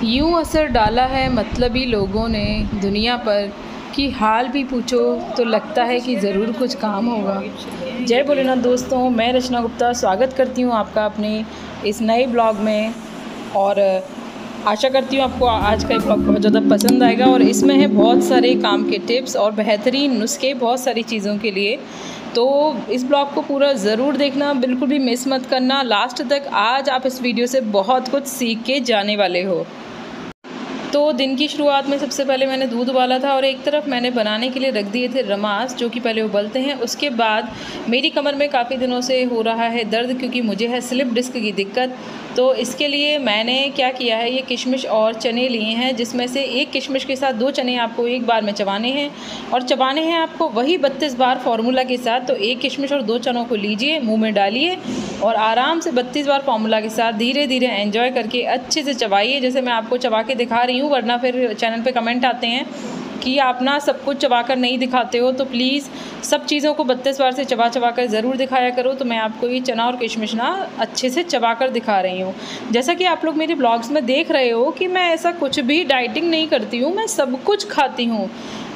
यूँ असर डाला है मतलबी लोगों ने दुनिया पर कि हाल भी पूछो तो लगता है कि ज़रूर कुछ काम होगा। जय भोलेनाथ दोस्तों, मैं रचना गुप्ता स्वागत करती हूँ आपका अपने इस नए ब्लॉग में। और आशा करती हूँ आपको आज का ये ब्लॉग बहुत ज़्यादा पसंद आएगा। और इसमें है बहुत सारे काम के टिप्स और बेहतरीन नुस्खे बहुत सारी चीज़ों के लिए। तो इस ब्लॉग को पूरा ज़रूर देखना, बिल्कुल भी मिस मत करना लास्ट तक। आज आप इस वीडियो से बहुत कुछ सीख के जाने वाले हो। तो दिन की शुरुआत में सबसे पहले मैंने दूध उबाला था और एक तरफ मैंने बनाने के लिए रख दिए थे रमास, जो कि पहले उबलते हैं। उसके बाद मेरी कमर में काफ़ी दिनों से हो रहा है दर्द, क्योंकि मुझे है स्लिप डिस्क की दिक्कत। तो इसके लिए मैंने क्या किया है, ये किशमिश और चने लिए हैं, जिसमें से एक किशमिश के साथ 2 चने आपको एक बार में चबाने हैं। और चबाने हैं आपको वही 32 बार फार्मूला के साथ। तो एक किशमिश और 2 चनों को लीजिए, मुँह में डालिए और आराम से 32 बार फार्मूला के साथ धीरे धीरे एंजॉय करके अच्छे से चबाइए, जैसे मैं आपको चबा के दिखा रही हूँ। वरना फिर चैनल पे कमेंट आते हैं कि आप ना सब कुछ चबा कर नहीं दिखाते हो, तो प्लीज़ सब चीज़ों को 32 बार से चबा कर ज़रूर दिखाया करो। तो मैं आपको ये चना और किशमिश ना अच्छे से चबा कर दिखा रही हूँ। जैसा कि आप लोग मेरे ब्लॉग्स में देख रहे हो कि मैं ऐसा कुछ भी डाइटिंग नहीं करती हूँ, मैं सब कुछ खाती हूँ।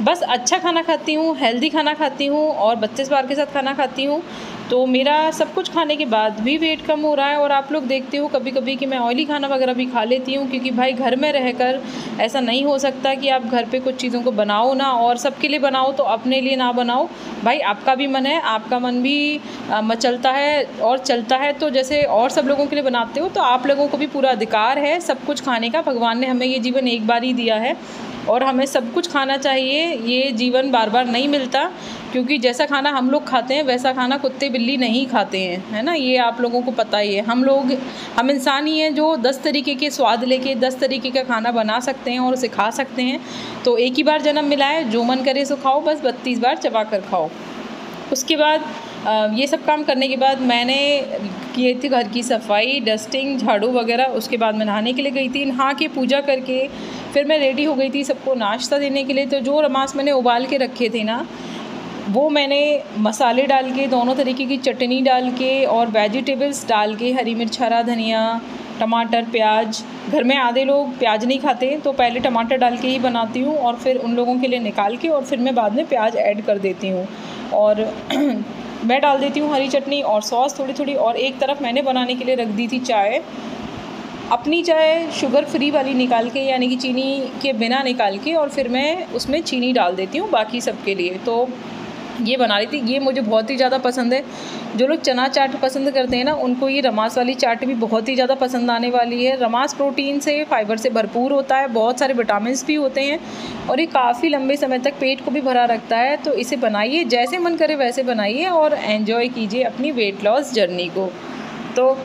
बस अच्छा खाना खाती हूँ, हेल्दी खाना खाती हूँ और 32 बार के साथ खाना खाती हूँ। तो मेरा सब कुछ खाने के बाद भी वेट कम हो रहा है। और आप लोग देखते हो कभी कभी कि मैं ऑयली खाना वगैरह भी खा लेती हूँ, क्योंकि भाई घर में रहकर ऐसा नहीं हो सकता कि आप घर पे कुछ चीज़ों को बनाओ ना, और सबके लिए बनाओ तो अपने लिए ना बनाओ। भाई आपका भी मन है, आपका मन भी मचलता है और चलता है। तो जैसे और सब लोगों के लिए बनाते हो, तो आप लोगों को भी पूरा अधिकार है सब कुछ खाने का। भगवान ने हमें ये जीवन एक बार ही दिया है और हमें सब कुछ खाना चाहिए। ये जीवन बार बार नहीं मिलता, क्योंकि जैसा खाना हम लोग खाते हैं वैसा खाना कुत्ते बिल्ली नहीं खाते हैं, है ना। ये आप लोगों को पता ही है। हम इंसान ही हैं जो 10 तरीके के स्वाद लेके 10 तरीके का खाना बना सकते हैं और उसे खा सकते हैं। तो एक ही बार जन्म मिला है, जो मन करे सो खाओ, बस 32 बार चबा कर खाओ। उसके बाद ये सब काम करने के बाद मैंने किए थे घर की सफाई, डस्टिंग, झाड़ू वगैरह। उसके बाद मैं नहाने के लिए गई थी। नहा के पूजा करके फिर मैं रेडी हो गई थी सबको नाश्ता देने के लिए। तो जो रमास मैंने उबाल के रखे थे ना, वो मैंने मसाले डाल के, दोनों तरीके की चटनी डाल के और वेजिटेबल्स डाल के, हरी मिर्च, हरा धनिया, टमाटर, प्याज। घर में आधे लोग प्याज नहीं खाते, तो पहले टमाटर डाल के ही बनाती हूँ और फिर उन लोगों के लिए निकाल के और फिर मैं बाद में प्याज ऐड कर देती हूँ। और मैं डाल देती हूँ हरी चटनी और सॉस थोड़ी थोड़ी। और एक तरफ मैंने बनाने के लिए रख दी थी चाय, अपनी चाय शुगर फ्री वाली निकाल के, यानी कि चीनी के बिना निकाल के, और फिर मैं उसमें चीनी डाल देती हूँ बाकी सबके लिए। तो ये बना रही थी, ये मुझे बहुत ही ज़्यादा पसंद है। जो लोग चना चाट पसंद करते हैं ना, उनको ये रमास वाली चाट भी बहुत ही ज़्यादा पसंद आने वाली है। रमास प्रोटीन से, फाइबर से भरपूर होता है, बहुत सारे विटामिन भी होते हैं और ये काफ़ी लंबे समय तक पेट को भी भरा रखता है। तो इसे बनाइए, जैसे मन करे वैसे बनाइए और एंजॉय कीजिए अपनी वेट लॉस जर्नी को। तो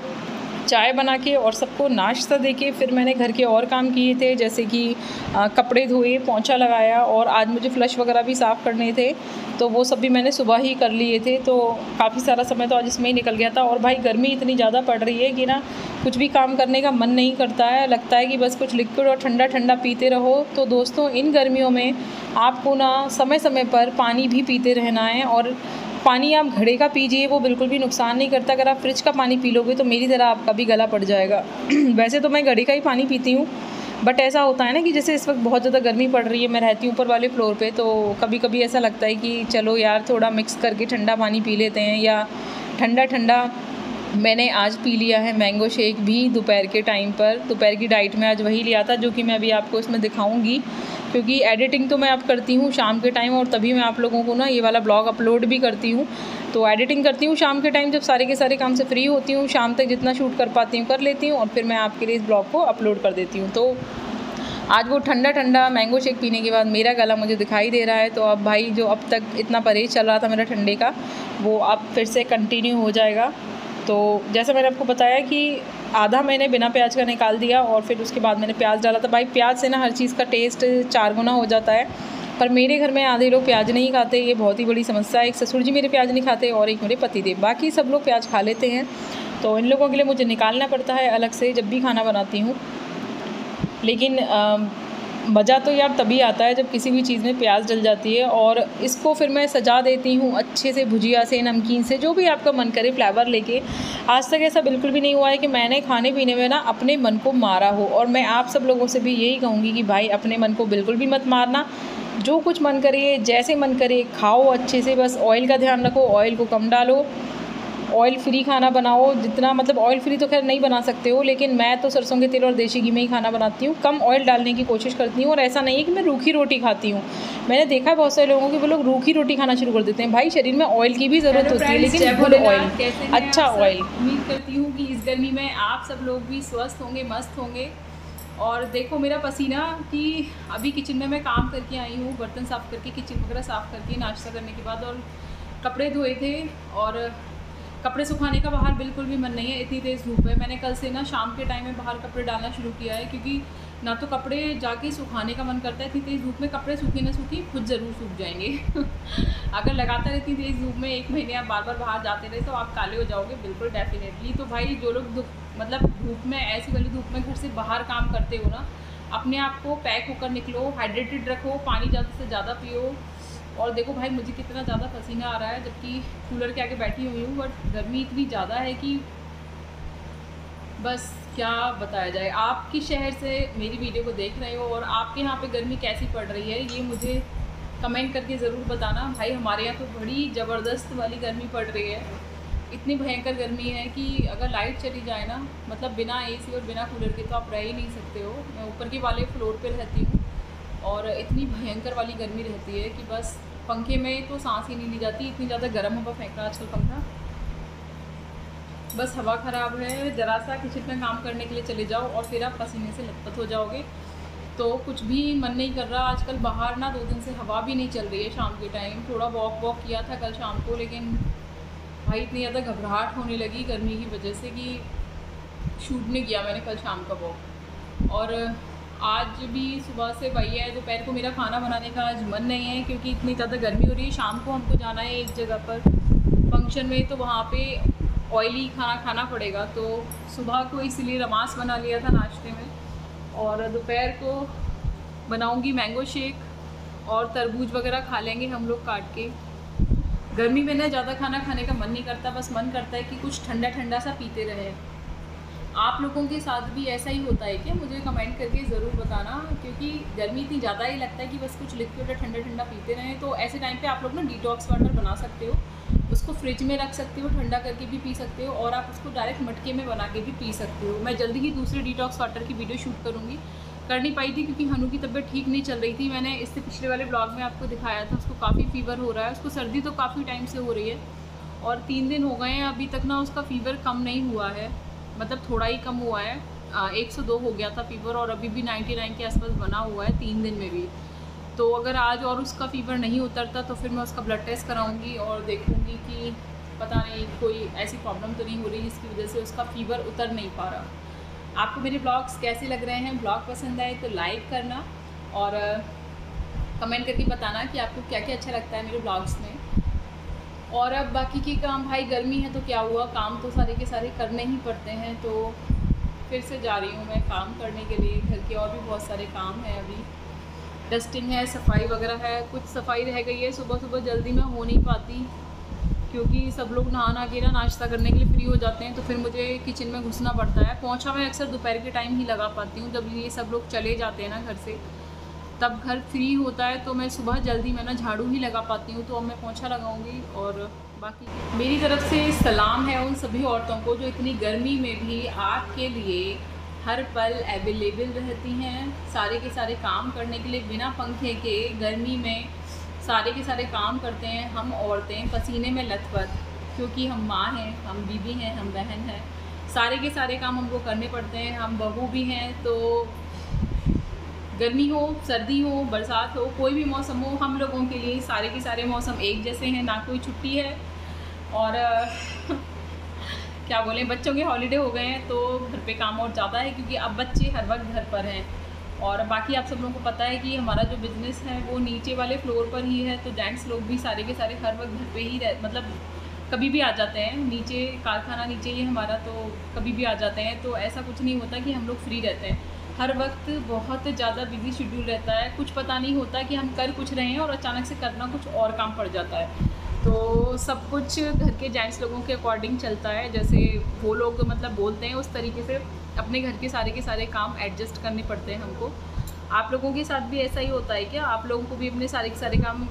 चाय बना के और सबको नाश्ता देके फिर मैंने घर के और काम किए थे, जैसे कि कपड़े धोए, पोंछा लगाया, और आज मुझे फ्लश वगैरह भी साफ़ करने थे, तो वो सब भी मैंने सुबह ही कर लिए थे। तो काफ़ी सारा समय तो आज इसमें ही निकल गया था। और भाई गर्मी इतनी ज़्यादा पड़ रही है कि ना कुछ भी काम करने का मन नहीं करता है, लगता है कि बस कुछ लिक्विड और ठंडा ठंडा पीते रहो। तो दोस्तों, इन गर्मियों में आपको ना समय समय पर पानी भी पीते रहना है। और पानी आप घड़े का पीजिए, वो बिल्कुल भी नुकसान नहीं करता। अगर आप फ्रिज का पानी पी लोगे तो मेरी तरह आपका भी गला पड़ जाएगा। वैसे तो मैं घड़े का ही पानी पीती हूँ, बट ऐसा होता है ना कि जैसे इस वक्त बहुत ज़्यादा गर्मी पड़ रही है, मैं रहती हूँ ऊपर वाले फ्लोर पे, तो कभी कभी ऐसा लगता है कि चलो यार थोड़ा मिक्स करके ठंडा पानी पी लेते हैं। या ठंडा ठंडा मैंने आज पी लिया है मैंगो शेक भी दोपहर के टाइम पर। दोपहर की डाइट में आज वही लिया था, जो कि मैं अभी आपको इसमें दिखाऊंगी, क्योंकि एडिटिंग तो मैं अब करती हूँ शाम के टाइम, और तभी मैं आप लोगों को ना ये वाला ब्लॉग अपलोड भी करती हूँ। तो एडिटिंग करती हूँ शाम के टाइम, जब सारे के सारे काम से फ्री होती हूँ, शाम तक जितना शूट कर पाती हूँ कर लेती हूँ, और फिर मैं आपके लिए इस ब्लॉग को अपलोड कर देती हूँ। तो आज वो ठंडा ठंडा मैंगो शेक पीने के बाद मेरा गला मुझे दिखाई दे रहा है। तो अब भाई, जो अब तक इतना परहेज़ चल रहा था मेरा ठंडे का, वो अब फिर से कंटिन्यू हो जाएगा। तो जैसा मैंने आपको बताया कि आधा मैंने बिना प्याज का निकाल दिया और फिर उसके बाद मैंने प्याज डाला था। भाई प्याज से ना हर चीज़ का टेस्ट 4 गुना हो जाता है, पर मेरे घर में आधे लोग प्याज नहीं खाते, ये बहुत ही बड़ी समस्या है। एक ससुर जी मेरे प्याज नहीं खाते और एक मेरे पतिदेव, बाकी सब लोग प्याज खा लेते हैं। तो इन लोगों के लिए मुझे निकालना पड़ता है अलग से जब भी खाना बनाती हूँ। लेकिन मज़ा तो यार तभी आता है जब किसी भी चीज़ में प्याज डल जाती है। और इसको फिर मैं सजा देती हूँ अच्छे से, भुजिया से, नमकीन से, जो भी आपका मन करे फ्लेवर लेके। आज तक ऐसा बिल्कुल भी नहीं हुआ है कि मैंने खाने पीने में ना अपने मन को मारा हो। और मैं आप सब लोगों से भी यही कहूँगी कि भाई अपने मन को बिल्कुल भी मत मारना। जो कुछ मन करे, जैसे मन करे खाओ अच्छे से, बस ऑयल का ध्यान रखो, ऑयल को कम डालो, ऑयल फ्री खाना बनाओ। जितना मतलब ऑयल फ्री तो खैर नहीं बना सकते हो, लेकिन मैं तो सरसों के तेल और देसी घी में ही खाना बनाती हूँ। कम ऑयल डालने की कोशिश करती हूँ। और ऐसा नहीं है कि मैं रूखी रोटी खाती हूँ। मैंने देखा है बहुत सारे लोगों की वो लोग रूखी रोटी खाना शुरू कर देते हैं। भाई शरीर में ऑयल की भी ज़रूरत होती है, लेकिन गुड ऑयल, अच्छा ऑयल। उम्मीद करती हूँ कि इस गर्मी में आप सब लोग भी स्वस्थ होंगे, मस्त होंगे। और देखो मेरा पसीना कि अभी किचन में मैं काम करके आई हूँ, बर्तन साफ़ करके, किचन वगैरह साफ़ करके, नाश्ता करने के बाद, और कपड़े धोए थे। और कपड़े सुखाने का बाहर बिल्कुल भी मन नहीं है, इतनी तेज़ धूप है। मैंने कल से ना शाम के टाइम में बाहर कपड़े डालना शुरू किया है, क्योंकि ना तो कपड़े जाके सुखाने का मन करता है, इतनी तेज़ धूप में कपड़े सूखे ना सूखे खुद ज़रूर सूख जाएंगे। अगर लगातार इतनी तेज़ धूप में 1 महीने आप बार बार बाहर जाते रहे तो आप काले हो जाओगे, बिल्कुल डेफिनेटली। तो भाई जो लोग मतलब धूप में, ऐसी वाली धूप में घर से बाहर काम करते हो ना, अपने आप को पैक होकर निकलो, हाइड्रेटेड रखो, पानी ज़्यादा से ज़्यादा पियो। और देखो भाई मुझे कितना ज़्यादा पसीना आ रहा है, जबकि कूलर के आगे बैठी हुई हूँ, बट गर्मी इतनी ज़्यादा है कि बस क्या बताया जाए। आपकी शहर से मेरी वीडियो को देख रहे हो और आपके यहाँ पे गर्मी कैसी पड़ रही है, ये मुझे कमेंट करके ज़रूर बताना। भाई हमारे यहाँ तो बड़ी ज़बरदस्त वाली गर्मी पड़ रही है। इतनी भयंकर गर्मी है कि अगर लाइट चली जाए ना, मतलब बिना एसी और बिना कूलर के तो आप रह ही नहीं सकते हो। मैं ऊपर के वाले फ्लोर पे रहती हूँ और इतनी भयंकर वाली गर्मी रहती है कि बस पंखे में तो सांस ही नहीं ली जाती, इतनी ज़्यादा गर्म हवा फेंक रहा है आजकल पंखा। बस हवा ख़राब है। ज़रा सा किचन में काम करने के लिए चले जाओ और फिर आप पसीने से लथपथ हो जाओगे, तो कुछ भी मन नहीं कर रहा। आजकल बाहर ना 2 दिन से हवा भी नहीं चल रही है। शाम के टाइम थोड़ा वॉक किया था कल शाम को, लेकिन भाई इतनी ज़्यादा घबराहट होने लगी गर्मी की वजह से कि शूट नहीं किया मैंने कल शाम का वॉक। और आज भी सुबह से वही है, दोपहर को मेरा खाना बनाने का आज मन नहीं है, क्योंकि इतनी ज़्यादा गर्मी हो रही है। शाम को हमको जाना है एक जगह पर फंक्शन में, तो वहाँ पे ऑयली खाना खाना पड़ेगा। तो सुबह को इसलिए रमास बना लिया था नाश्ते में, और दोपहर को बनाऊँगी मैंगो शेक और तरबूज वगैरह खा लेंगे हम लोग काट के। गर्मी में ना ज़्यादा खाना खाने का मन नहीं करता, बस मन करता है कि कुछ ठंडा ठंडा सा पीते रहे। आप लोगों के साथ भी ऐसा ही होता है क्या? मुझे कमेंट करके ज़रूर बताना, क्योंकि गर्मी इतनी ज़्यादा ही लगता है कि बस कुछ लिक्विड ठंडा ठंडा पीते रहें। तो ऐसे टाइम पे आप लोग ना डिटॉक्स वाटर बना सकते हो, उसको फ्रिज में रख सकते हो, ठंडा करके भी पी सकते हो, और आप उसको डायरेक्ट मटके में बना के भी पी सकते हो। मैं जल्दी ही दूसरे डिटॉक्स वाटर की वीडियो शूट करूँगी। कर नहीं पाई थी क्योंकि हनु की तबीयत ठीक नहीं चल रही थी। मैंने इससे पिछले वाले ब्लॉग में आपको दिखाया था, उसको काफ़ी फ़ीवर हो रहा है। उसको सर्दी तो काफ़ी टाइम से हो रही है और 3 दिन हो गए हैं अभी तक ना उसका फ़ीवर कम नहीं हुआ है, मतलब थोड़ा ही कम हुआ है। 102 हो गया था फ़ीवर और अभी भी 99 के आसपास बना हुआ है 3 दिन में भी। तो अगर आज और उसका फ़ीवर नहीं उतरता तो फिर मैं उसका ब्लड टेस्ट कराऊंगी और देखूंगी कि पता नहीं कोई ऐसी प्रॉब्लम तो नहीं हो रही जिसकी वजह से उसका फ़ीवर उतर नहीं पा रहा। आपको मेरे ब्लॉग्स कैसे लग रहे हैं? ब्लॉग पसंद आए तो लाइक करना और कमेंट करके बताना कि आपको क्या क्या अच्छा लगता है मेरे ब्लॉग्स में। और अब बाकी के काम, भाई गर्मी है तो क्या हुआ, काम तो सारे के सारे करने ही पड़ते हैं। तो फिर से जा रही हूँ मैं काम करने के लिए। घर के और भी बहुत सारे काम हैं, अभी डस्टिंग है, सफाई वगैरह है। कुछ सफाई रह गई है, सुबह सुबह जल्दी में हो नहीं पाती क्योंकि सब लोग नहा के ना नाश्ता करने के लिए फ्री हो जाते हैं, तो फिर मुझे किचन में घुसना पड़ता है। पोंछा मैं अक्सर दोपहर के टाइम ही लगा पाती हूँ, जब ये सब लोग चले जाते हैं ना घर से, तब घर फ्री होता है। तो मैं सुबह जल्दी में ना झाड़ू ही लगा पाती हूँ, तो अब मैं पोंछा लगाऊंगी। और बाकी मेरी तरफ से सलाम है उन सभी औरतों को जो इतनी गर्मी में भी आपके लिए हर पल अवेलेबल रहती हैं, सारे के सारे काम करने के लिए बिना पंखे के गर्मी में सारे के सारे काम करते हैं। हम औरतें पसीने में लथपथ, क्योंकि हम माँ हैं, हम बीबी हैं, हम बहन हैं, सारे के सारे काम हमको करने पड़ते हैं। हम बहू भी हैं, तो गर्मी हो, सर्दी हो, बरसात हो, कोई भी मौसम हो, हम लोगों के लिए सारे के सारे मौसम एक जैसे हैं, ना कोई छुट्टी है। और क्या बोलें, बच्चों के हॉलीडे हो गए हैं तो घर पे काम और ज़्यादा है, क्योंकि अब बच्चे हर वक्त घर पर हैं। और बाकी आप सब लोगों को पता है कि हमारा जो बिज़नेस है वो नीचे वाले फ्लोर पर ही है, तो जेंट्स लोग भी सारे के सारे हर वक्त घर पे ही मतलब कभी भी आ जाते हैं। नीचे कारखाना नीचे ही हमारा, तो कभी भी आ जाते हैं। तो ऐसा कुछ नहीं होता कि हम लोग फ्री रहते हैं। हर वक्त बहुत ज़्यादा बिजी शेड्यूल रहता है, कुछ पता नहीं होता कि हम कर कुछ रहे हैं और अचानक से करना कुछ और काम पड़ जाता है। तो सब कुछ घर के जेंट्स लोगों के अकॉर्डिंग चलता है, जैसे वो लोग मतलब बोलते हैं उस तरीके से अपने घर के सारे काम एडजस्ट करने पड़ते हैं हमको। आप लोगों के साथ भी ऐसा ही होता है क्या? आप लोगों को भी अपने सारे के सारे काम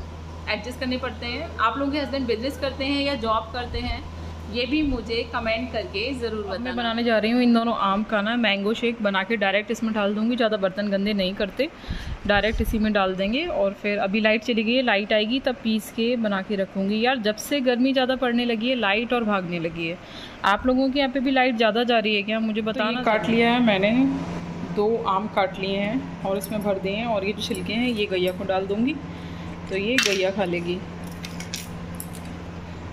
एडजस्ट करने पड़ते हैं? आप लोगों के हस्बैंड बिजनेस करते हैं या जॉब करते हैं? ये भी मुझे कमेंट करके ज़रूर बताना। मैं बनाने जा रही हूँ इन दोनों आम का ना मैंगो शेक बना के डायरेक्ट इसमें डाल दूँगी। ज़्यादा बर्तन गंदे नहीं करते, डायरेक्ट इसी में डाल देंगे। और फिर अभी लाइट चली गई है, लाइट आएगी तब पीस के बना के रखूँगी। यार जब से गर्मी ज़्यादा पड़ने लगी है लाइट और भागने लगी है। आप लोगों के यहाँ पे भी लाइट ज़्यादा जा रही है क्या? मुझे बताना। काट लिया है मैंने, 2 आम काट लिए हैं और इसमें भर दिए हैं। और ये जो छिलके हैं ये गैया को डाल दूँगी, तो ये गैया खा लेगी।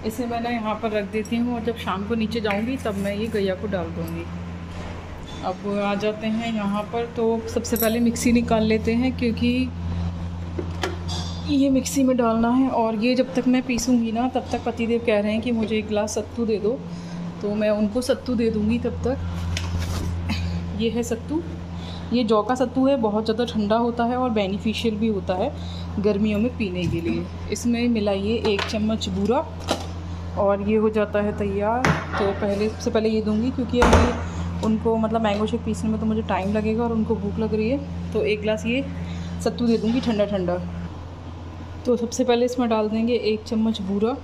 इसे मैं ना यहाँ पर रख देती हूँ और जब शाम को नीचे जाऊँगी तब मैं ये गैया को डाल दूँगी। अब आ जाते हैं यहाँ पर, तो सबसे पहले मिक्सी निकाल लेते हैं क्योंकि ये मिक्सी में डालना है। और ये जब तक मैं पीसूँगी ना तब तक पतिदेव कह रहे हैं कि मुझे 1 गिलास सत्तू दे दो, तो मैं उनको सत्तू दे दूँगी तब तक। ये है सत्तू, ये जौ का सत्तू है, बहुत ज़्यादा ठंडा होता है और बेनिफिशियल भी होता है गर्मियों में पीने के लिए। इसमें मिलाइए 1 चम्मच बूरा और ये हो जाता है तैयार। तो सबसे पहले ये दूंगी क्योंकि अभी उनको मतलब मैंगो शेक पीसने में तो मुझे टाइम लगेगा और उनको भूख लग रही है। तो 1 गिलास ये सत्तू दे दूंगी ठंडा ठंडा। तो सबसे पहले इसमें डाल देंगे 1 चम्मच बूरा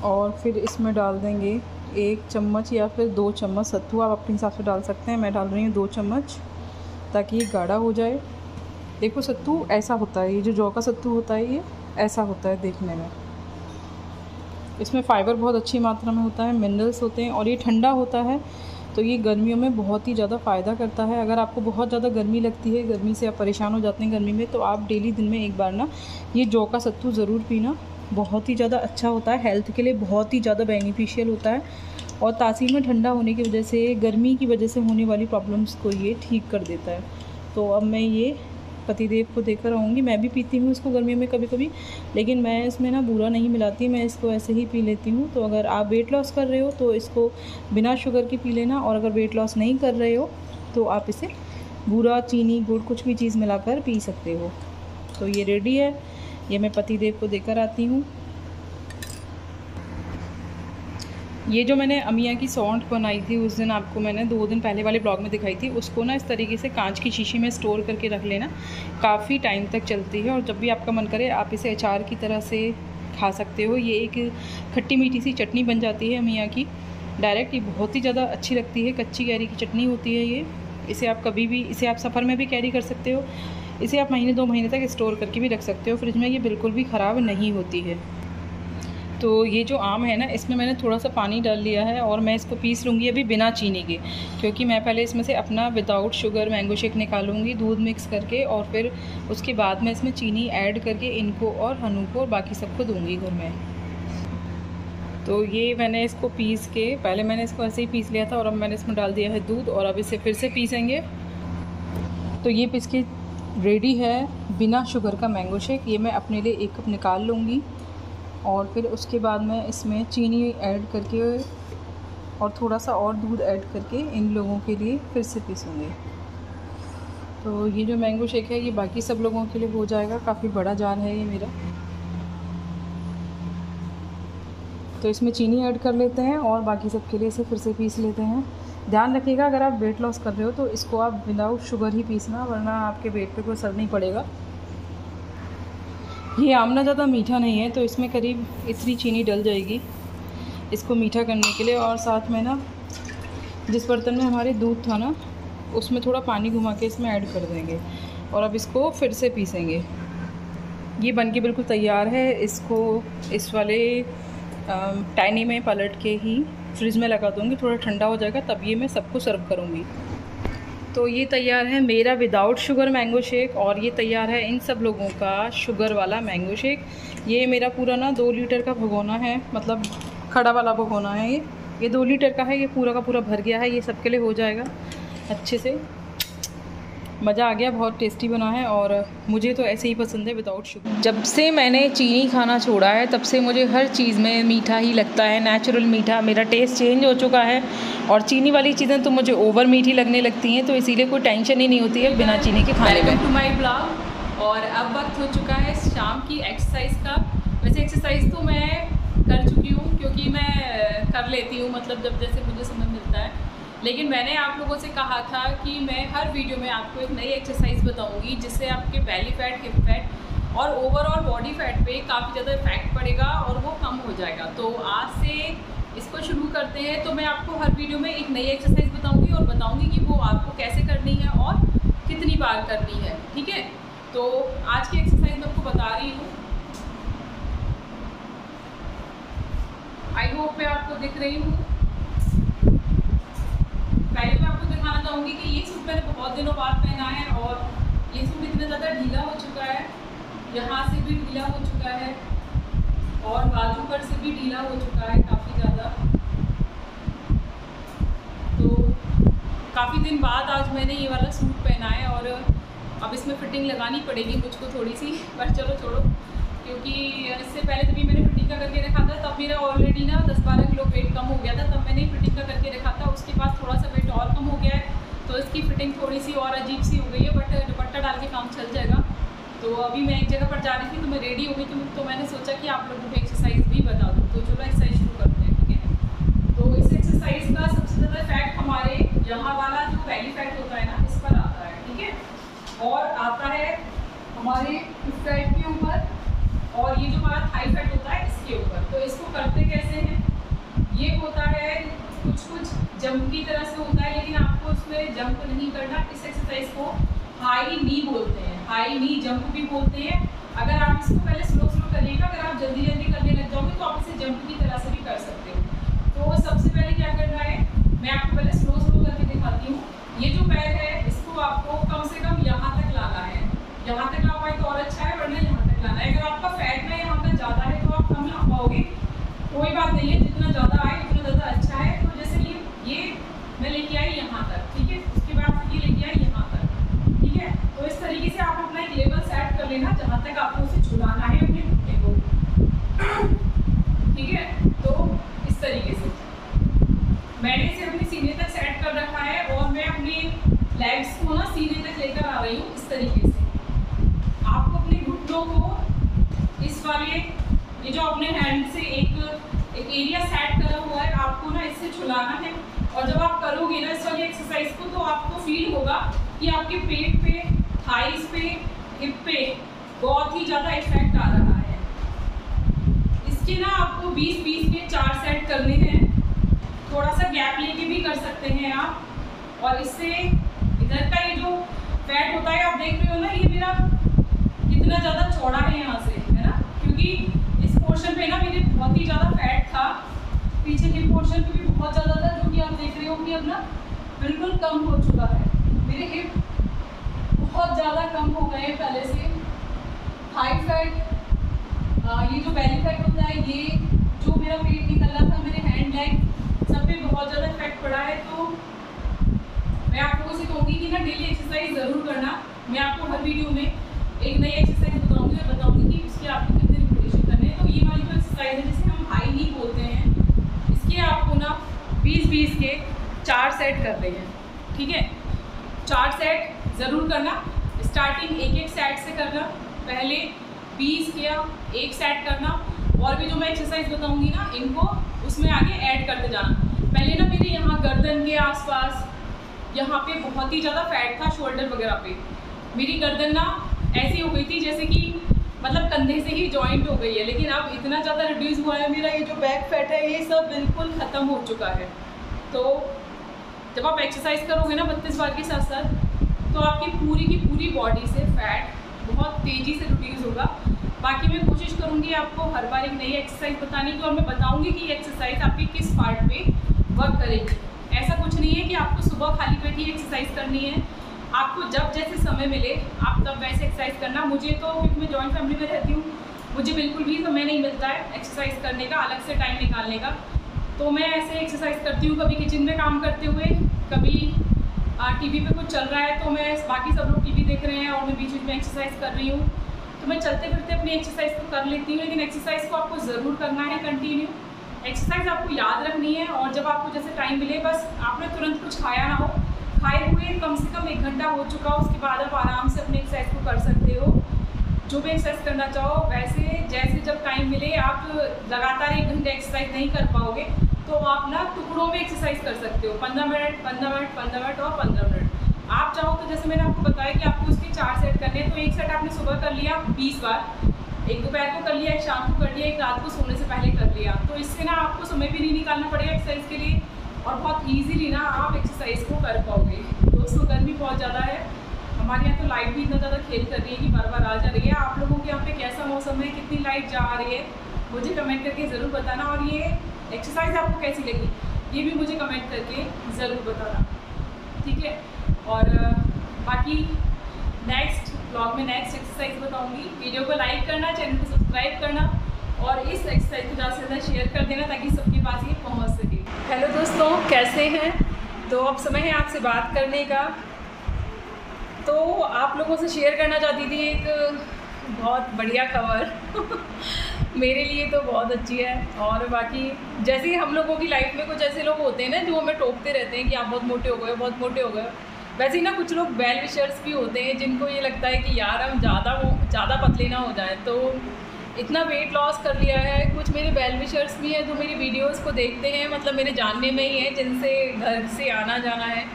और फिर इसमें डाल देंगे 1 चम्मच या फिर 2 चम्मच सत्तू, आप अपने हिसाब से डाल सकते हैं। मैं डाल रही हूँ 2 चम्मच ताकि ये गाढ़ा हो जाए। देखो सत्तू ऐसा होता है, ये जो जौ का सत्तू होता है ये ऐसा होता है देखने में। इसमें फ़ाइबर बहुत अच्छी मात्रा में होता है, मिनरल्स होते हैं और ये ठंडा होता है, तो ये गर्मियों में बहुत ही ज़्यादा फ़ायदा करता है। अगर आपको बहुत ज़्यादा गर्मी लगती है, गर्मी से आप परेशान हो जाते हैं गर्मी में, तो आप डेली दिन में 1 बार ना ये जौ का सत्तू ज़रूर पीना। बहुत ही ज़्यादा अच्छा होता है, हेल्थ के लिए बहुत ही ज़्यादा बेनिफिशियल होता है और तासीर में ठंडा होने की वजह से, गर्मी की वजह से होने वाली प्रॉब्लम्स को ये ठीक कर देता है। तो अब मैं ये पतिदेव को देकर आऊँगी। मैं भी पीती हूँ इसको गर्मियों में कभी कभी, लेकिन मैं इसमें ना बूरा नहीं मिलाती, मैं इसको ऐसे ही पी लेती हूँ। तो अगर आप वेट लॉस कर रहे हो तो इसको बिना शुगर के पी लेना, और अगर वेट लॉस नहीं कर रहे हो तो आप इसे बूरा, चीनी, गुड़ कुछ भी चीज़ मिलाकर पी सकते हो। तो ये रेडी है, ये मैं पतिदेव को देकर आती हूँ। ये जो मैंने अमिया की सौंठ बनाई थी उस दिन, आपको मैंने 2 दिन पहले वाले ब्लॉग में दिखाई थी, उसको ना इस तरीके से कांच की शीशी में स्टोर करके रख लेना, काफ़ी टाइम तक चलती है। और जब भी आपका मन करे आप इसे अचार की तरह से खा सकते हो। ये एक खट्टी मीठी सी चटनी बन जाती है अमिया की डायरेक्ट, ये बहुत ही ज़्यादा अच्छी लगती है। कच्ची कैरी की चटनी होती है ये। इसे आप कभी भी, इसे आप सफ़र में भी कैरी कर सकते हो, इसे आप महीने 2 महीने तक स्टोर करके भी रख सकते हो फ्रिज में, ये बिल्कुल भी ख़राब नहीं होती है। तो ये जो आम है ना, इसमें मैंने थोड़ा सा पानी डाल लिया है और मैं इसको पीस लूँगी अभी बिना चीनी के, क्योंकि मैं पहले इसमें से अपना विदाउट शुगर मैंगो शेक निकालूंगी दूध मिक्स करके, और फिर उसके बाद मैं इसमें चीनी ऐड करके इनको और हनु को और बाकी सबको दूँगी घर में। तो ये मैंने इसको पीस के, पहले मैंने इसको ऐसे ही पीस लिया था और अब मैंने इसमें डाल दिया है दूध, और अब इसे फिर से पीसेंगे। तो ये पीस के रेडी है बिना शुगर का मैंगो शेक। ये मैं अपने लिए 1 कप निकाल लूँगी और फिर उसके बाद मैं इसमें चीनी ऐड करके और थोड़ा सा और दूध ऐड करके इन लोगों के लिए फिर से पीसूँगी। तो ये जो मैंगो शेक है ये बाकी सब लोगों के लिए हो जाएगा। काफ़ी बड़ा जार है ये मेरा। तो इसमें चीनी ऐड कर लेते हैं और बाकी सब के लिए इसे फिर से पीस लेते हैं। ध्यान रखिएगा अगर आप वेट लॉस कर रहे हो तो इसको आप विदाउट शुगर ही पीसना, वरना आपके वेट पे कोई असर नहीं पड़ेगा। ये आमना ज़्यादा मीठा नहीं है, तो इसमें करीब इतनी चीनी डल जाएगी इसको मीठा करने के लिए। और साथ में ना जिस बर्तन में हमारे दूध था ना, उसमें थोड़ा पानी घुमा के इसमें ऐड कर देंगे और अब इसको फिर से पीसेंगे। ये बनके बिल्कुल तैयार है। इसको इस वाले टाइनी में पलट के ही फ्रिज में लगा दूँगी, थोड़ा ठंडा हो जाएगा तब ये मैं सबको सर्व करूँगी। तो ये तैयार है मेरा विदाउट शुगर मैंगो शेक, और ये तैयार है इन सब लोगों का शुगर वाला मैंगो शेक। ये मेरा पूरा ना 2 लीटर का भगोना है, मतलब खड़ा वाला भगोना है ये 2 लीटर का है। ये पूरा का पूरा भर गया है, ये सबके लिए हो जाएगा अच्छे से। मज़ा आ गया, बहुत टेस्टी बना है और मुझे तो ऐसे ही पसंद है विदाउट शुगर। जब से मैंने चीनी खाना छोड़ा है तब से मुझे हर चीज़ में मीठा ही लगता है, नेचुरल मीठा। मेरा टेस्ट चेंज हो चुका है और चीनी वाली चीज़ें तो मुझे ओवर मीठी लगने लगती हैं, तो इसीलिए कोई टेंशन ही नहीं होती है बिना चीनी के खाने में। Welcome to my blog. और अब वक्त हो चुका है शाम की एक्सरसाइज का। वैसे एक्सरसाइज तो मैं कर चुकी हूँ क्योंकि मैं कर लेती हूँ, मतलब जब जैसे मुझे समय मिलता है। लेकिन मैंने आप लोगों से कहा था कि मैं हर वीडियो में आपको एक नई एक्सरसाइज बताऊंगी जिससे आपके बेली फैट, हिप फैट और ओवरऑल बॉडी फैट पे काफ़ी ज़्यादा इफेक्ट पड़ेगा और वो कम हो जाएगा। तो आज से इसको शुरू करते हैं। तो मैं आपको हर वीडियो में एक नई एक्सरसाइज बताऊंगी और बताऊंगी कि वो आपको कैसे करनी है और कितनी बार करनी है, ठीक है। तो आज की एक्सरसाइज मैं आपको बता रही हूँ, आई होप मैं आपको दिख रही हूँ। पहले मैं आपको दिखाना चाहूँगी कि ये सूट मैंने बहुत दिनों बाद पहना है और ये सूट इतना ज़्यादा ढीला हो चुका है, यहाँ से भी ढीला हो चुका है और बाजू पर से भी ढीला हो चुका है काफ़ी ज़्यादा। तो काफ़ी दिन बाद आज मैंने ये वाला सूट पहना है और अब इसमें फिटिंग लगानी पड़ेगी मुझको थोड़ी सी, पर चलो छोड़ो, क्योंकि इससे पहले जब मैंने फिटिंग का करके रखा था तब मेरा ऑलरेडी ना 10-12 किलो वेट कम हो गया था, तब मैंने फिटिंग का करके रखा था। उसके बाद थोड़ा सा वेट और कम हो गया है तो इसकी फिटिंग थोड़ी सी और अजीब सी हो गई है, बट दुपट्टा डाल के काम चल जाएगा। तो अभी मैं एक जगह पर जा रही थी तो मैं रेडी हो गई थी, तो मैंने सोचा कि आप लोगों को एक्सरसाइज भी बता दूँ। तो चलो एक्सरसाइज शुरू करते हैं, ठीक है। तो इस एक्सरसाइज का सबसे ज़्यादा इफेक्ट हमारे यहाँ वाला जो बेली फैट होता है ना, इस पर आता है, ठीक है, और आता है हमारे हिप फैट के ऊपर और ये जो हमारा थाई फैट होता है इसके ऊपर। तो इसको करते कैसे हैं, ये होता है कुछ जंप की तरह से होता है, लेकिन आपको उसमें जंप नहीं करना। इस एक्सरसाइज को हाई नी बोलते हैं, हाई नी जंप भी बोलते हैं। अगर आप इसको पहले स्लो करिएगा, अगर आप जल्दी करने लग जाओगे तो आप इसे जंप की तरह से भी कर सकते हो। तो सबसे पहले क्या करना है, मैं आपको पहले स्लो करके दिखाती हूँ। ये जो पैर है इसको आपको कम से कम यहाँ तक लाना है, यहाँ तक ला पाए तो और अच्छा है, वरना यहाँ तक लाना है। अगर आपका फैट ना यहाँ तक ज़्यादा है तो आप कम ला पाओगे, कोई बात नहीं है, जितना ज़्यादा आए उतना ज़्यादा अच्छा है। तो जैसे ये मैं लेके आई यहाँ तक, ठीक है, उसके बाद ये लेके आई यहाँ तक, ठीक है। तो इस तरीके से आप अपना एक लेवल सेट कर लेना जहाँ तक आपको उसे झुलाना है अपने घुटने को, ठीक है। तो इस तरीके से मैंने इसे अपने सीने तक सेट कर रखा है और मैं अपने लेग्स को ना सीने तक लेकर आ रही हूँ इस तरीके से। आपको अपने घुटनों को इस वाले ये जो अपने हैंड से एक एरिया सेट करा हुआ है, आपको ना इससे झुलाना है। और जब आप करोगे ना इस वाली एक्सरसाइज को तो आपको फील होगा कि आपके पेट पे, थाइस पे, हिप पे बहुत ही ज़्यादा इफेक्ट आ रहा है। इसके ना आपको 20-20 के 4 सेट करने हैं, थोड़ा सा गैप लेके भी कर सकते हैं आप। और इससे इधर का ये जो फैट होता है, आप देख रहे हो ना, ये मेरा कितना ज़्यादा चौड़ा है यहाँ से, है ना, क्योंकि इस पोर्शन पे ना मेरे बहुत ही ज़्यादा फैट था, पीछे के पोर्शन पे भी बहुत ज़्यादा था, जो कि आप देख रहे हो कि अब ना बिल्कुल कम हो चुका है। मेरे हिप बहुत ज़्यादा कम हो गए पहले से। हाई फैट, ये जो बेली फैट होता है, ये जो मेरा पेट निकल रहा था, मेरे हैंड लेग सब पे बहुत ज़्यादा इफेक्ट पड़ा है। तो मैं आप लोगों से कहूँगी कि ना डेली एक्सरसाइज ज़रूर करना। मैं आपको हर वीडियो में एक नई एक्सरसाइज बताऊँगी और बताऊँगी कि उसके आपको कितने रिपीटेशन करने हैं। तो ये वाली जो एक्सरसाइज है जिसे हम हाई नी बोलते हैं, इसके आपको ना 20-20 के 4 सेट कर देंगे, ठीक है। 4 सेट ज़रूर करना। स्टार्टिंग एक सेट से करना, पहले 20 किया, 1 सेट करना, और भी जो मैं एक्सरसाइज बताऊँगी ना इनको उसमें आगे ऐड करते जाना। पहले ना मेरे यहाँ गर्दन के आसपास यहाँ पे बहुत ही ज़्यादा फैट था, शोल्डर वगैरह पे मेरी गर्दन ना ऐसी हो गई थी जैसे कि मतलब कंधे से ही जॉइंट हो गई है। लेकिन अब इतना ज़्यादा रिड्यूस हुआ है मेरा, ये जो बैक फैट है ये सब बिल्कुल ख़त्म हो चुका है। तो जब आप एक्सरसाइज करोगे ना 32 बार के साथ साथ, तो आपकी पूरी की पूरी बॉडी से फैट बहुत तेज़ी से रिड्यूस होगा। बाकी मैं कोशिश करूँगी आपको हर बार एक नई एक्सरसाइज बताने की, और मैं बताऊँगी कि एक्सरसाइज आपके किस पार्ट पे वर्क करेगी। ऐसा कुछ नहीं है कि आपको सुबह खाली पेट ही एक्सरसाइज करनी है, आपको जब जैसे समय मिले आप तब वैसे एक्सरसाइज करना। मुझे तो, क्योंकि मैं जॉइंट फैमिली में रहती हूँ, मुझे बिल्कुल भी समय नहीं मिलता है एक्सरसाइज करने का, अलग से टाइम निकालने का। तो मैं ऐसे एक्सरसाइज करती हूँ, कभी किचन में काम करते हुए, कभी टीवी पे कुछ चल रहा है तो मैं, बाकी सब लोग टीवी देख रहे हैं और मैं बीच बीच में एक्सरसाइज कर रही हूँ, तो मैं चलते फिरते अपनी एक्सरसाइज तो कर लेती हूँ। लेकिन एक्सरसाइज को आपको ज़रूर करना है कंटिन्यू। एक्सरसाइज आपको याद रखनी है और जब आपको जैसे टाइम मिले, बस आपने तुरंत कुछ खाया ना हो, खाए हुए कम से कम 1 घंटा हो चुका हो, उसके बाद आप आराम से अपनी एक्सरसाइज को कर सकते हो। जो भी एक्सरसाइज करना चाहो, वैसे जैसे जब टाइम मिले, आप लगातार 1 घंटे एक्सरसाइज नहीं कर पाओगे तो आप ना टुकड़ों में एक्सरसाइज कर सकते हो, 15 मिनट 15 मिनट 15 मिनट और 15 मिनट। आप चाहो तो जैसे मैंने आपको बताया कि आपको उसके 4 सेट करने हैं, तो एक सेट आपने सुबह कर लिया 20 बार, एक दोपहर को कर लिया, एक शाम को कर लिया, एक रात को सोने से पहले कर लिया। तो इससे ना आपको समय भी नहीं निकालना पड़ेगा एक्सरसाइज के लिए और बहुत ईजीली ना आप एक्सरसाइज को कर पाओगे। दोस्तों गर्मी बहुत ज़्यादा है, हमारे यहाँ तो लाइट भी इतना ज़्यादा खेल कर रही है कि बार बार आ जा रही है। आप लोगों के यहाँ पे कैसा मौसम है, कितनी लाइट जा रही है, मुझे कमेंट करके ज़रूर बताना। और ये एक्सरसाइज आपको कैसी लगी ये भी मुझे कमेंट करके ज़रूर बताना, ठीक है। और बाकी नेक्स्ट ब्लॉग में नेक्स्ट एक्सरसाइज बताऊँगी। वीडियो को लाइक करना, चैनल को सब्सक्राइब करना और इस एक्सरसाइज को ज़्यादा से ज़्यादा शेयर कर देना ताकि सबके पास ये पहुँच सके। हेलो दोस्तों, कैसे हैं? तो अब समय है आपसे बात करने का। तो आप लोगों से शेयर करना चाहती थी एक बहुत बढ़िया खबर मेरे लिए तो बहुत अच्छी है। और बाकी जैसे हम लोगों की लाइफ में कुछ ऐसे लोग होते हैं ना जो हमें टोकते रहते हैं कि आप बहुत मोटे हो गए, बहुत मोटे हो गए। वैसे ही ना कुछ लोग वेल विशर्स भी होते हैं जिनको ये लगता है कि यार हम ज़्यादा पतले ना हो जाए। तो इतना वेट लॉस कर लिया है, कुछ मेरे वेल विशर्स भी हैं जो मेरी वीडियोस को देखते हैं, मतलब मेरे जानने में ही है, जिनसे घर से आना जाना है।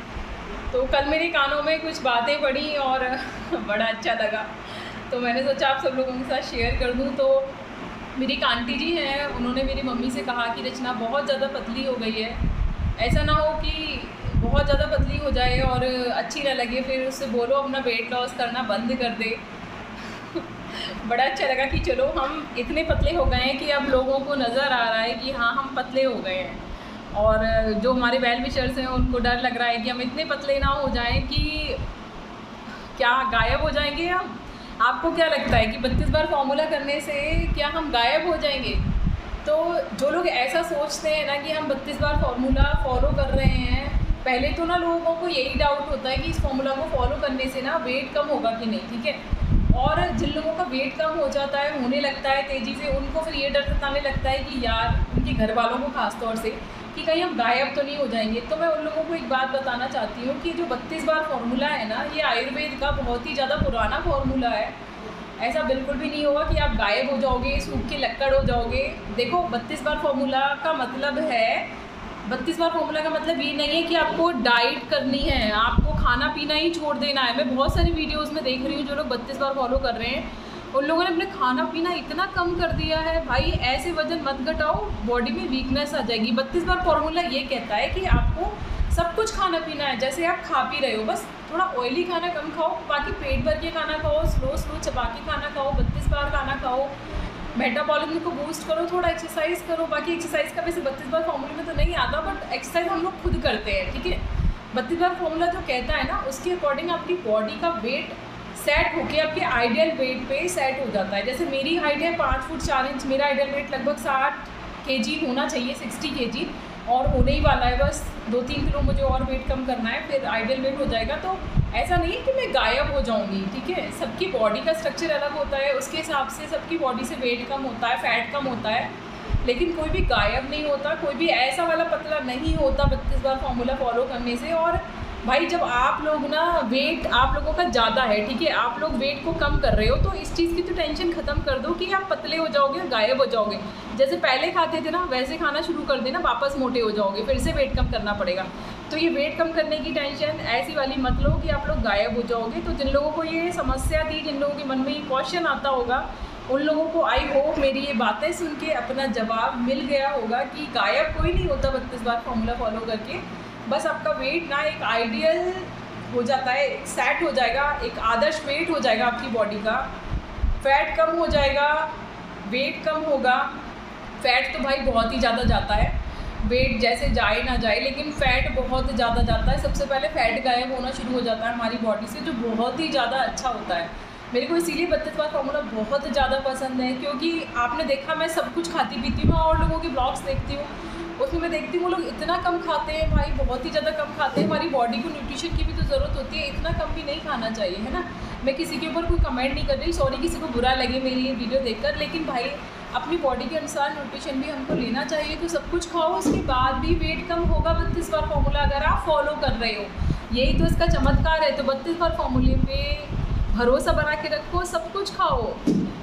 तो कल मेरे कानों में कुछ बातें पड़ी और बड़ा अच्छा लगा, तो मैंने सोचा आप सब लोगों के साथ शेयर कर दूं। तो मेरी एक आंटी जी हैं, उन्होंने मेरी मम्मी से कहा कि रचना बहुत ज़्यादा पतली हो गई है, ऐसा ना हो कि बहुत ज़्यादा पतली हो जाए और अच्छी ना लगे, फिर उससे बोलो अपना वेट लॉस करना बंद कर दे बड़ा अच्छा लगा कि चलो हम इतने पतले हो गए हैं कि अब लोगों को नज़र आ रहा है कि हाँ हम पतले हो गए हैं। और जो हमारे वेल विशर्स हैं उनको डर लग रहा है कि हम इतने पतले ना हो जाएं कि क्या गायब हो जाएंगे हम। आपको क्या लगता है कि 32 बार फॉर्मूला करने से क्या हम गायब हो जाएंगे? तो जो लोग ऐसा सोचते हैं ना कि हम 32 बार फॉर्मूला फॉलो कर रहे हैं, पहले तो ना लोगों को यही डाउट होता है कि इस फॉर्मूला को फॉलो करने से ना वेट कम होगा कि नहीं, ठीक है। और जिन लोगों का वेट कम हो जाता है, होने लगता है तेज़ी से, उनको फिर ये डर सताने लगता है कि यार, उनके घर वालों को खास तौर से, कि कहीं हम गायब तो नहीं हो जाएंगे। तो मैं उन लोगों को एक बात बताना चाहती हूँ कि जो 32 बार फॉर्मूला है ना, ये आयुर्वेद का बहुत ही ज़्यादा पुराना फॉर्मूला है। ऐसा बिल्कुल भी नहीं होगा कि आप गायब हो जाओगे, सूख के लक्कड़ हो जाओगे। देखो 32 बार फॉर्मूला का मतलब है, 32 बार फॉर्मूला का मतलब ये नहीं है कि आपको डाइट करनी है, आपको खाना पीना ही छोड़ देना है। मैं बहुत सारी वीडियोस में देख रही हूँ जो लोग 32 बार फॉलो कर रहे हैं, उन लोगों ने अपने खाना पीना इतना कम कर दिया है। भाई ऐसे वजन मत घटाओ, बॉडी में वीकनेस आ जाएगी। 32 बार फॉर्मूला ये कहता है कि आपको सब कुछ खाना पीना है, जैसे आप खा पी रहे हो, बस थोड़ा ऑयली खाना कम खाओ, बाकी पेट भर के खाना खाओ, स्लो स्लो चबा के खाना खाओ, 32 बार खाना खाओ, मेटाबॉलिज्म को बूस्ट करो, थोड़ा एक्सरसाइज करो। बाकी एक्सरसाइज का वैसे 32 बार फॉर्मूले में तो नहीं आता, बट एक्सरसाइज हम लोग खुद करते हैं, ठीक है। 32 बार फॉर्मूला जो कहता है ना, उसके अकॉर्डिंग अपनी बॉडी का वेट सेट होके आपके आइडियल वेट पे सेट हो जाता है। जैसे मेरी हाइट है 5 फुट 4 इंच, मेरा आइडियल वेट लगभग 60 kg होना चाहिए, 60 kg, और होने ही वाला है। बस 2-3 किलो मुझे और वेट कम करना है, फिर आइडियल वेट हो जाएगा। तो ऐसा नहीं है कि मैं गायब हो जाऊंगी, ठीक है। सबकी बॉडी का स्ट्रक्चर अलग होता है, उसके हिसाब से सबकी बॉडी से वेट कम होता है, फैट कम होता है, लेकिन कोई भी गायब नहीं होता, कोई भी ऐसा वाला पतला नहीं होता 32 बार फॉर्मूला फॉलो करने से। और भाई जब आप लोग ना, वेट आप लोगों का ज़्यादा है, ठीक है, आप लोग वेट को कम कर रहे हो, तो इस चीज़ की तो टेंशन ख़त्म कर दो कि आप पतले हो जाओगे और गायब हो जाओगे। जैसे पहले खाते थे ना, वैसे खाना शुरू कर देना, वापस मोटे हो जाओगे, फिर से वेट कम करना पड़ेगा। तो ये वेट कम करने की टेंशन ऐसी वाली मत लो कि आप लोग गायब हो जाओगे। तो जिन लोगों को ये समस्या थी, जिन लोगों के मन में ये क्वेश्चन आता होगा, उन लोगों को आई होप मेरी ये बातें सुन के अपना जवाब मिल गया होगा कि गायब कोई नहीं होता 32 बार फॉर्मूला फॉलो करके। बस आपका वेट ना एक आइडियल हो जाता है, एक सेट हो जाएगा, एक आदर्श वेट हो जाएगा आपकी बॉडी का, फैट कम हो जाएगा, वेट कम होगा। फैट तो भाई बहुत ही ज़्यादा जाता है, वेट जैसे जाए ना जाए, लेकिन फ़ैट बहुत ज़्यादा जाता है। सबसे पहले फ़ैट गायब होना शुरू हो जाता है हमारी बॉडी से, जो बहुत ही ज़्यादा अच्छा होता है। मेरे को इसीलिए 32 बार फॉर्मूला बहुत ज़्यादा पसंद है, क्योंकि आपने देखा मैं सब कुछ खाती पीती हूँ और लोगों के ब्लॉग्स देखती हूँ, उसमें मैं देखती हूँ वो लोग इतना कम खाते हैं भाई, बहुत ही ज़्यादा कम खाते हैं। हमारी बॉडी को न्यूट्रिशन की भी तो ज़रूरत होती है, इतना कम भी नहीं खाना चाहिए, है ना। मैं किसी के ऊपर कोई कमेंट नहीं कर रही, सॉरी किसी को बुरा लगे मेरी ये वीडियो देखकर, लेकिन भाई अपनी बॉडी के अनुसार न्यूट्रिशन भी हमको लेना चाहिए। तो सब कुछ खाओ, उसके बाद भी वेट कम होगा। 32 बार फॉर्मूला अगर आप फॉलो कर रहे हो, यही तो इसका चमत्कार है। तो 32 बार फॉर्मूले पे भरोसा बना के रखो, सब कुछ खाओ,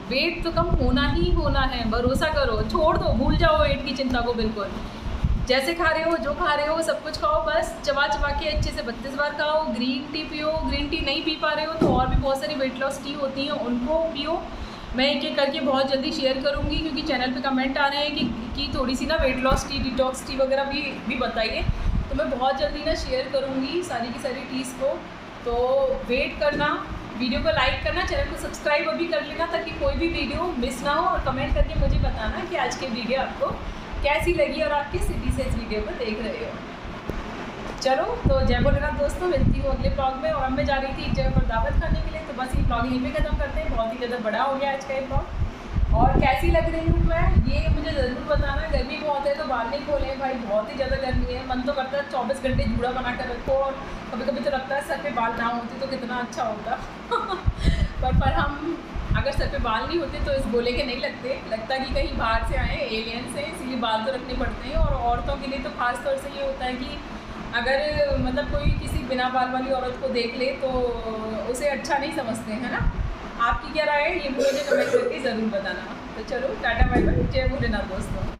वेट तो कम होना ही होना है, भरोसा करो, छोड़ दो, भूल जाओ वेट की चिंता को बिल्कुल। जैसे खा रहे हो, जो खा रहे हो, सब कुछ खाओ, बस चबा चबा के अच्छे से 32 बार खाओ। ग्रीन टी पियो, ग्रीन टी नहीं पी पा रहे हो तो और भी बहुत सारी वेट लॉस टी होती हैं, उनको पियो। मैं एक एक करके बहुत जल्दी शेयर करूँगी, क्योंकि चैनल पे कमेंट आ रहे हैं कि थोड़ी सी ना weight loss T, detox tea वगैरह भी बताइए, तो मैं बहुत जल्दी ना शेयर करूँगी सारी की सारी टीज़ को। तो वेट करना, वीडियो को लाइक करना, चैनल को सब्सक्राइब अभी कर लेना ताकि कोई भी वीडियो मिस ना हो, और कमेंट करके मुझे बताना कि आज की वीडियो आपको कैसी लगी और आप किस सिटी से इस वीडियो को देख रहे हो। चलो तो जय भोलेनाथ दोस्तों, मिलती हूँ अगले ब्लॉग में। और अब मैं जा रही थी एक जगह पर दावत खाने के लिए, तो बस ये ब्लॉग यहीं पे ख़त्म करते हैं। बहुत ही ज़्यादा बड़ा हो गया आज का ये ब्लॉग। और कैसी लग रही हूँ मैं, ये मुझे ज़रूर बताना। गर्मी बहुत है तो बाहर नहीं खोलें भाई, बहुत ही ज़्यादा गर्मी है। मन तो करता है 24 घंटे जूड़ा बना कर रखो, और कभी कभी तो लगता है सर पे बाल ना होते तो कितना अच्छा होता पर हम अगर सर पे बाल नहीं होते तो इस गोले के नहीं लगता कि कहीं बाहर से आए एलियंस हैं, इसीलिए बाल तो रखने पड़ते हैं। और औरतों के लिए तो खास तौर से ये होता है कि अगर मतलब कोई किसी बिना बाल वाली औरत को देख ले तो उसे अच्छा नहीं समझते, है ना। आपकी क्या राय है ये मुझे कमेंट करके ज़रूर बताना। तो चलो टाटा बाय बाय, जय भोलेनाथ दोस्तों।